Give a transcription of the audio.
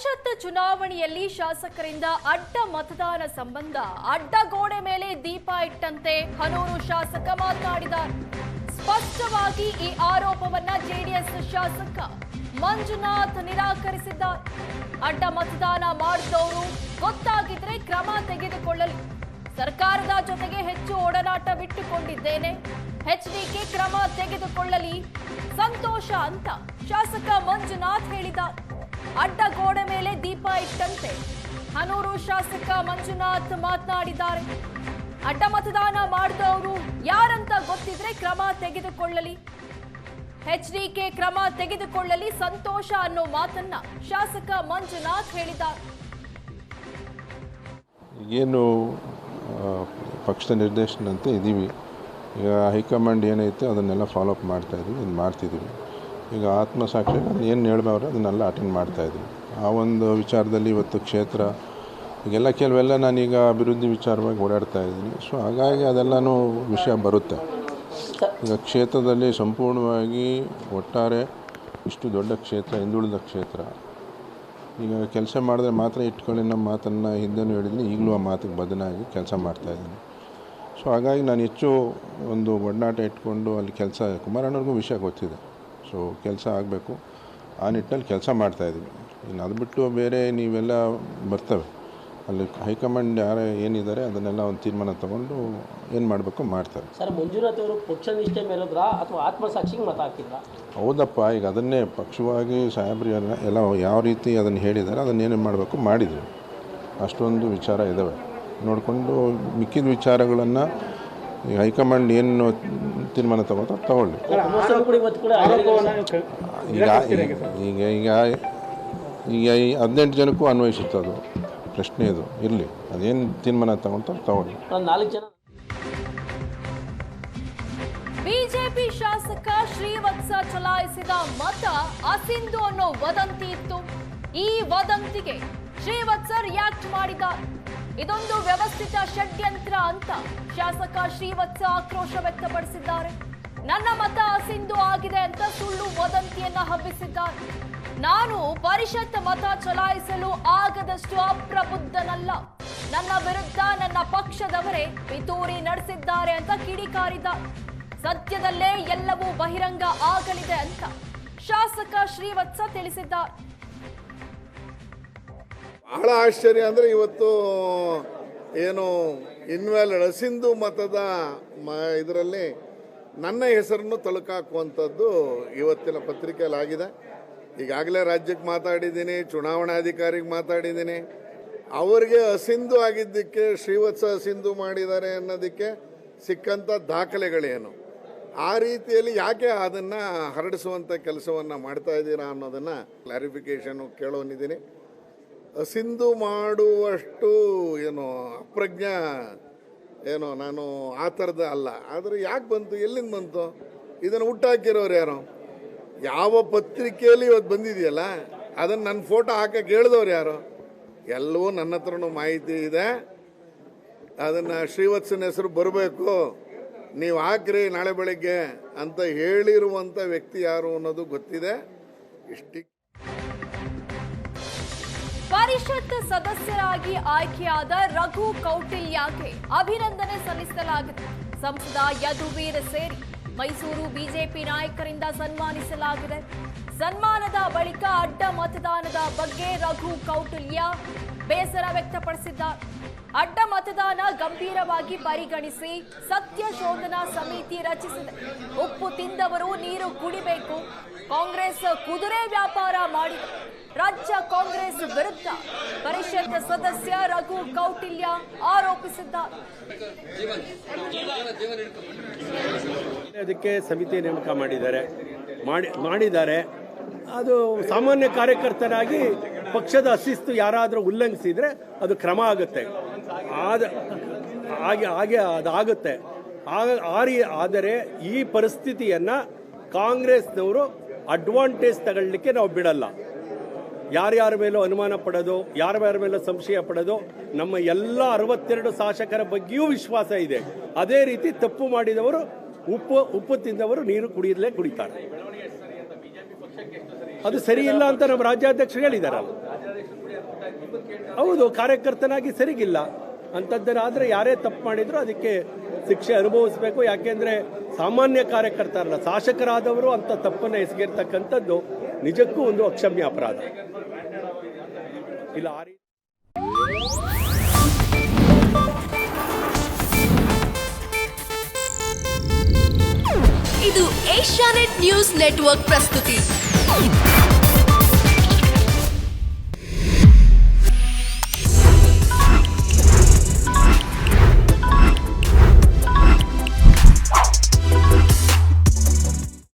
ಪರಿಷತ್ ಚುನಾವಣೆಯಲ್ಲಿ ಶಾಸಕರಿಂದ ಅಡ್ಡ ಮತದಾನ ಸಂಬಂಧ ಅಡ್ಡಗೋಡೆ ಮೇಲೆ ದೀಪ ಇಟ್ಟಂತೆ ಹನೂರು ಶಾಸಕ ಮಾತನಾಡಿದ್ದಾರೆ. ಸ್ಪಷ್ಟವಾಗಿ ಈ ಆರೋಪವನ್ನ ಜೆಡಿಎಸ್ ಶಾಸಕ ಮಂಜುನಾಥ್ ನಿರಾಕರಿಸಿದ್ದಾರೆ. ಅಡ್ಡ ಮತದಾನ ಮಾಡಿದವರು ಗೊತ್ತಾಗಿದ್ರೆ ಕ್ರಮ ತೆಗೆದುಕೊಳ್ಳಲಿ. ಸರ್ಕಾರದ ಜೊತೆಗೆ ಹೆಚ್ಚು ಒಡನಾಟವಿಟ್ಟುಕೊಂಡಿದ್ದೇನೆ. ಎಚ್ಡಿಕೆ ಕ್ರಮ ತೆಗೆದುಕೊಳ್ಳಲಿ ಸಂತೋಷ ಅಂತ ಶಾಸಕ ಮಂಜುನಾಥ್ ಹೇಳಿದ್ದಾರೆ. ಅಡ್ಡಗೋಡೆ ಮೇಲೆ ದೀಪ ಇಟ್ಟಂತೆ ಹನೂರು ಶಾಸಕ ಮಂಜುನಾಥ್ ಮಾತನಾಡಿದ್ದಾರೆ. ಅಡ್ಡ ಮತದಾನ ಮಾಡಿದವರು ಯಾರಂತ ಗೊತ್ತಿದ್ರೆ ಕ್ರಮ ತೆಗೆದುಕೊಳ್ಳಲಿ, ಎಚ್ಡಿಕೆ ಕ್ರಮ ತೆಗೆದುಕೊಳ್ಳಲಿ ಸಂತೋಷ ಅನ್ನೋ ಮಾತನ್ನ ಶಾಸಕ ಮಂಜುನಾಥ್ ಹೇಳಿದ್ದಾರೆ. ಏನು ಪಕ್ಷದ ನಿರ್ದೇಶನಂತೆ ಇದ್ದೀವಿ. ಈಗ ಹೈಕಮಾಂಡ್ ಏನೈತೆ ಅದನ್ನೆಲ್ಲ ಫಾಲೋಅಪ್ ಮಾಡ್ತಾಯಿದ್ದೀವಿ, ಇದು ಮಾಡ್ತಿದ್ದೀವಿ. ಈಗ ಆತ್ಮಸಾಕ್ಷಿ ನಾನು ಏನು ಹೇಳ್ಬವ್ರೆ ಅದನ್ನೆಲ್ಲ ಅಟೆಂಡ್ ಮಾಡ್ತಾಯಿದ್ದೀವಿ. ಆ ಒಂದು ವಿಚಾರದಲ್ಲಿ ಇವತ್ತು ಕ್ಷೇತ್ರ ಈಗೆಲ್ಲ ಕೆಲವೆಲ್ಲ ನಾನೀಗ ಅಭಿವೃದ್ಧಿ ವಿಚಾರವಾಗಿ ಓಡಾಡ್ತಾ ಇದ್ದೀನಿ. ಸೊ ಹಾಗಾಗಿ ಅದೆಲ್ಲನೂ ವಿಷಯ ಬರುತ್ತೆ. ಈಗ ಕ್ಷೇತ್ರದಲ್ಲಿ ಸಂಪೂರ್ಣವಾಗಿ ಒಟ್ಟಾರೆ ಇಷ್ಟು ದೊಡ್ಡ ಕ್ಷೇತ್ರ, ಹಿಂದುಳಿದ ಕ್ಷೇತ್ರ, ಈಗ ಕೆಲಸ ಮಾಡಿದ್ರೆ ಮಾತ್ರ ಇಟ್ಕೊಳ್ಳಿ ನಮ್ಮ ಮಾತನ್ನು ಹಿಂದೆನೂ ಹೇಳಿದ್ದೀನಿ, ಈಗಲೂ ಆ ಮಾತಿಗೆ ಬದಲಾಗಿ ಕೆಲಸ ಮಾಡ್ತಾಯಿದ್ದೀನಿ. ಸೊ ಹಾಗಾಗಿ ನಾನು ಹೆಚ್ಚು ಒಂದು ಒಡನಾಟ ಇಟ್ಕೊಂಡು ಅಲ್ಲಿ ಕೆಲಸ, ಕುಮಾರಣ್ಣವ್ರಿಗೂ ವಿಷಯ ಗೊತ್ತಿದೆ. ಸೊ ಕೆಲಸ ಆಗಬೇಕು, ಆ ನಿಟ್ಟಲ್ಲಿ ಕೆಲಸ ಮಾಡ್ತಾಯಿದ್ದೀವಿ. ಇನ್ನು ಅದು ಬಿಟ್ಟು ಬೇರೆ ನೀವೆಲ್ಲ ಬರ್ತವೆ, ಅಲ್ಲಿ ಹೈಕಮಾಂಡ್ ಯಾರು ಏನಿದ್ದಾರೆ ಅದನ್ನೆಲ್ಲ ಒಂದು ತೀರ್ಮಾನ ತೊಗೊಂಡು ಏನು ಮಾಡಬೇಕು ಮಾಡ್ತಾರೆ. ಸರ್, ಮಂಜುನಾಥ್ ಅವರು ಪಕ್ಷ ನಿಷ್ಠೆ ಮೇಲಿದ್ರಾ ಅಥವಾ ಆತ್ಮಸಾಕ್ಷಿಗೆ ಮತ ಹಾಕಿದ್ರಾ? ಹೌದಪ್ಪ, ಈಗ ಅದನ್ನೇ ಪಕ್ಷವಾಗಿ ಸಾಹೇಬ್ರು ಎಲ್ಲ ಯಾವ ರೀತಿ ಅದನ್ನು ಹೇಳಿದ್ದಾರೆ ಅದನ್ನೇನು ಮಾಡಬೇಕು ಮಾಡಿದ್ರು. ಅಷ್ಟೊಂದು ವಿಚಾರ ಇದ್ದಾವೆ ನೋಡಿಕೊಂಡು ಮಿಕ್ಕಿದ ವಿಚಾರಗಳನ್ನು ಈಗ ಹೈಕಮಾಂಡ್ ಏನು ತೀರ್ಮಾನ ತಗೊಳ್ಳಿ. ಈಗ ಈಗ ಈಗ ಈಗ 18 ಜನಕ್ಕೂ ಅನ್ವಯಿಸುತ್ತೆ ಅದು ಪ್ರಶ್ನೆ. ಇದು ಇರಲಿ, ಅದೇನು ತೀರ್ಮಾನ ತಗೊಳ್ಳಿ. ಬಿಜೆಪಿ ಶಾಸಕ ಶ್ರೀವತ್ಸ ಚಲಾಯಿಸಿದ ಮತ ಅಸಿಂಧು ಅನ್ನೋ ವದಂತಿ ಇತ್ತು. ಈ ವದಂತಿಗೆ ಶ್ರೀವತ್ಸ ರಿಯಾಕ್ಟ್ ಮಾಡಿದ್ದಾರೆ. ಇದೊಂದು ವ್ಯವಸ್ಥಿತ ಷಡ್ಯಂತ್ರ ಅಂತ ಶಾಸಕ ಶ್ರೀವತ್ಸ ಆಕ್ರೋಶ ವ್ಯಕ್ತಪಡಿಸಿದ್ದಾರೆ. ನನ್ನ ಮತ ಅಸಿಂಧು ಆಗಿದೆ ಅಂತ ಸುಳ್ಳು ವದಂತಿಯನ್ನ ಹಬ್ಬಿಸಿದ್ದಾರೆ. ನಾನು ಪರಿಷತ್ ಮತ ಚಲಾಯಿಸಲು ಆಗದಷ್ಟು ಅಪ್ರಬುದ್ಧನಲ್ಲ. ನನ್ನ ವಿರುದ್ಧ ನನ್ನ ಪಕ್ಷದವರೇ ಪಿತೂರಿ ನಡೆಸಿದ್ದಾರೆ ಅಂತ ಕಿಡಿಕಾರಿದ್ದಾರೆ. ಸದ್ಯದಲ್ಲೇ ಎಲ್ಲವೂ ಬಹಿರಂಗ ಆಗಲಿದೆ ಅಂತ ಶಾಸಕ ಶ್ರೀವತ್ಸ ತಿಳಿಸಿದ್ದಾರೆ. ಬಹಳ ಆಶ್ಚರ್ಯ ಅಂದರೆ ಇವತ್ತು ಏನು ಇನ್ವ್ಯಾಲಿಡ್ ಅಸಿಂಧು ಮತದ ಇದರಲ್ಲಿ ನನ್ನ ಹೆಸರನ್ನು ತಳುಕಾಕುವಂಥದ್ದು ಇವತ್ತಿನ ಪತ್ರಿಕೆಯಲ್ಲಿ ಆಗಿದೆ. ಈಗಾಗಲೇ ರಾಜ್ಯಕ್ಕೆ ಮಾತಾಡಿದ್ದೀನಿ, ಚುನಾವಣಾಧಿಕಾರಿಗೆ ಮಾತಾಡಿದ್ದೀನಿ. ಅವರಿಗೆ ಅಸಿಂಧು ಆಗಿದ್ದಕ್ಕೆ ಶ್ರೀವತ್ಸ ಅಸಿಂಧು ಮಾಡಿದ್ದಾರೆ ಅನ್ನೋದಕ್ಕೆ ಸಿಕ್ಕಂಥ ದಾಖಲೆಗಳೇನು, ಆ ರೀತಿಯಲ್ಲಿ ಯಾಕೆ ಅದನ್ನು ಹರಡಿಸುವಂಥ ಕೆಲಸವನ್ನು ಮಾಡ್ತಾ ಇದ್ದೀರಾ ಅನ್ನೋದನ್ನು ಕ್ಲಾರಿಫಿಕೇಷನು ಕೇಳೋನಿದ್ದೀನಿ. ಅಸಿಂಧು ಮಾಡುವಷ್ಟು ಏನು ಅಪ್ರಜ್ಞಾ ಏನೋ ನಾನು ಆ ಥರದ ಅಲ್ಲ. ಆದರೆ ಯಾಕೆ ಬಂತು, ಎಲ್ಲಿಂದ ಬಂತು, ಇದನ್ನು ಹುಟ್ಟಾಕಿರೋರು ಯಾರು, ಯಾವ ಪತ್ರಿಕೆಯಲ್ಲಿ ಇವತ್ತು ಬಂದಿದೆಯಲ್ಲ ಅದನ್ನು ನನ್ನ ಫೋಟೋ ಹಾಕಕ್ಕೆ ಹೇಳಿದವ್ರು ಯಾರು, ಎಲ್ಲವೂ ನನ್ನ ಹತ್ರನೂ ಮಾಹಿತಿ ಇದೆ. ಅದನ್ನು ಶ್ರೀವತ್ಸನ ಹೆಸರು ಬರಬೇಕು, ನೀವು ಹಾಕ್ರಿ ನಾಳೆ ಬೆಳಗ್ಗೆ ಅಂತ ಹೇಳಿರುವಂಥ ವ್ಯಕ್ತಿ ಯಾರು ಅನ್ನೋದು ಗೊತ್ತಿದೆ. ಇಷ್ಟು ಪರಿಷತ್ ಸದಸ್ಯರಾಗಿ ಆಯ್ಕೆಯಾದ ರಘು ಕೌಟಿಲ್ಯಗೆ ಅಭಿನಂದನೆ ಸಲ್ಲಿಸಲಾಗಿದೆ. ಸಂಸದ ಯದುವೀರ್ ಸೇರಿ ಮೈಸೂರು ಬಿಜೆಪಿ ನಾಯಕರಿಂದ ಸನ್ಮಾನಿಸಲಾಗಿದೆ. ಸನ್ಮಾನದ ಬಳಿಕ ಅಡ್ಡ ಮತದಾನದ ಬಗ್ಗೆ ರಘು ಕೌಟಿಲ್ಯ ಬೇಸರ ವ್ಯಕ್ತಪಡಿಸಿದ್ದಾರೆ. ಅಡ್ಡ ಮತದಾನ ಗಂಭೀರವಾಗಿ ಪರಿಗಣಿಸಿ ಸತ್ಯ ಶೋಧನಾ ಸಮಿತಿ ರಚಿಸಿದೆ. ಉಪ್ಪು ತಿಂದವರು ನೀರು ಕುಡಿಬೇಕು. ಕಾಂಗ್ರೆಸ್ ಕುದುರೆ ವ್ಯಾಪಾರ ಮಾಡಿದೆ. ರಾಜ್ಯ ಕಾಂಗ್ರೆಸ್ ವಿರುದ್ಧ ಪರಿಷತ್ ಸದಸ್ಯ ರಘು ಕೌಟಿಲ್ಯ ಆರೋಪಿಸಿದ್ದಾರೆ. ಅದಕ್ಕೆ ಸಮಿತಿ ನೇಮಕ ಮಾಡಿದ್ದಾರೆ. ಅದು ಸಾಮಾನ್ಯ ಕಾರ್ಯಕರ್ತರಾಗಿ ಪಕ್ಷದ ಶಿಸ್ತು ಯಾರಾದರೂ ಉಲ್ಲಂಘಿಸಿದರೆ ಅದು ಕ್ರಮ ಆಗುತ್ತೆ. ಹಾಗೆ ಅದಾಗುತ್ತೆ. ಆದರೆ ಈ ಪರಿಸ್ಥಿತಿಯನ್ನು ಕಾಂಗ್ರೆಸ್ನವರು ಅಡ್ವಾಂಟೇಜ್ ತಗೊಳ್ಳಿಕ್ಕೆ ನಾವು ಬಿಡಲ್ಲ. ಯಾರ್ಯಾರ ಮೇಲೂ ಅನುಮಾನ ಪಡೋದು, ಯಾರ್ಯಾರ ಮೇಲೂ ಸಂಶಯ ಪಡೋದು, ನಮ್ಮ ಎಲ್ಲ 62 ಶಾಸಕರ ಬಗ್ಗೆಯೂ ವಿಶ್ವಾಸ ಇದೆ. ಅದೇ ರೀತಿ ತಪ್ಪು ಮಾಡಿದವರು ಉಪ್ಪು ತಿಂದವರು ನೀರು ಕುಡಿಯಲೇ ಕುಡಿತಾರೆ. ಅದು ಸರಿ ಇಲ್ಲ ಅಂತ ನಮ್ಮ ರಾಜ್ಯಾಧ್ಯಕ್ಷರು ಹೇಳಿದಾರಲ್ಲ. ಹೌದು, ಕಾರ್ಯಕರ್ತನಾಗಿ ಸರಿಗಿಲ್ಲ ಅಂಥದ್ದನ್ನಾದರೆ ಯಾರೇ ತಪ್ಪು ಮಾಡಿದ್ರು ಅದಕ್ಕೆ ಶಿಕ್ಷೆ ಅನುಭವಿಸಬೇಕು. ಯಾಕೆಂದರೆ ಸಾಮಾನ್ಯ ಕಾರ್ಯಕರ್ತರಲ್ಲ, ಶಾಸಕರಾದವರು ಅಂಥ ತಪ್ಪನ್ನು ಎಸಗಿರ್ತಕ್ಕಂಥದ್ದು ನಿಜಕ್ಕೂ ಒಂದು ಅಕ್ಷಮ್ಯ ಅಪರಾಧ. ಇಲ್ಲ ಇದು ಏಷ್ಯಾನೆಟ್ ನ್ಯೂಸ್ ನೆಟ್ವರ್ಕ್ ಪ್ರಸ್ತುತಿ.